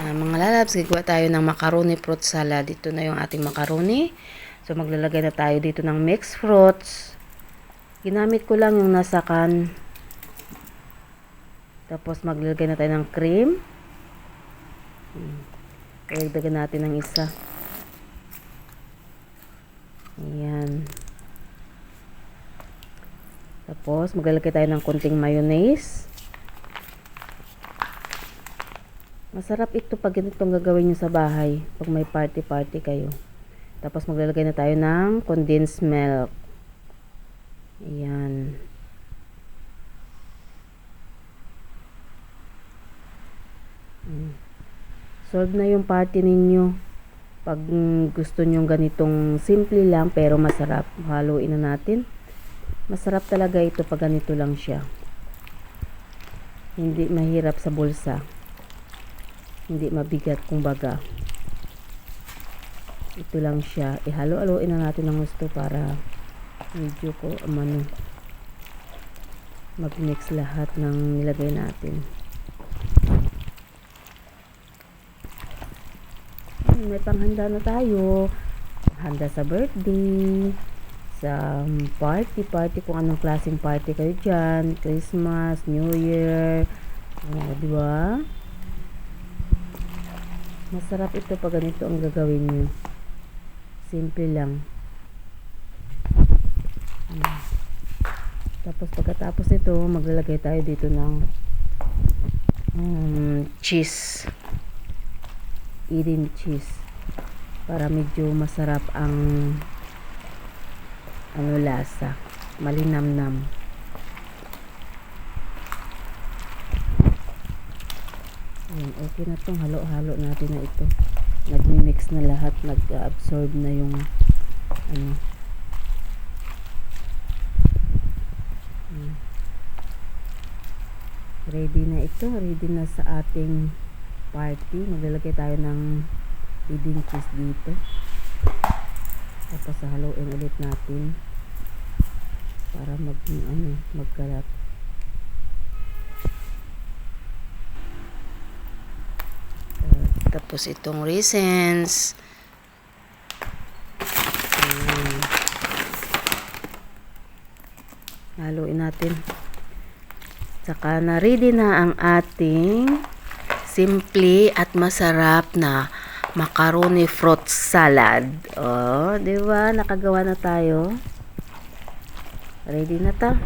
Mga lalabs, gagawa tayo ng macaroni fruit salad. Ito na yung ating macaroni. So, maglalagay na tayo dito ng mixed fruits. Ginamit ko lang yung nasa can. Tapos, maglalagay na tayo ng cream. Ilagdagan natin ng isa. Ayan. Tapos, maglalagay tayo ng konting mayonnaise. Masarap ito pag ganitong gagawin nyo sa bahay. Pag may party-party kayo. Tapos maglalagay na tayo ng condensed milk. Ayan. Solve na yung party ninyo. Pag gusto nyo ganitong simple lang pero masarap. Haluin na natin. Masarap talaga ito pag ganito lang siya. Hindi mahirap sa bulsa. Hindi mabigat kumbaga. Ito lang siya. Ihalo-haloin na natin ng gusto para medyo ko mag-mix lahat ng nilagay natin. May panghanda na tayo. Handa sa birthday, sa party kung anong klaseng party kayo dyan. Christmas, New Year. Diba? Masarap ito pag ganito ang gagawin nyo. Simple lang. Tapos pagkatapos nito, maglalagay tayo dito ng cheese. Eden cheese. Para medyo masarap ang lasa. Malinamnam. Okay na itong halo-halo natin na ito. Nag-mix na lahat, nag-absorb na yung ready na ito, ready na sa ating party. Maglalagay tayo ng Eden cheese dito. Tapos haluin ulit natin para magkalat. Tapos itong raisins. Haluin natin. Saka na ready na ang ating simple at masarap na macaroni fruit salad. Oh, 'di ba? Nakagawa na tayo. Ready na 'to.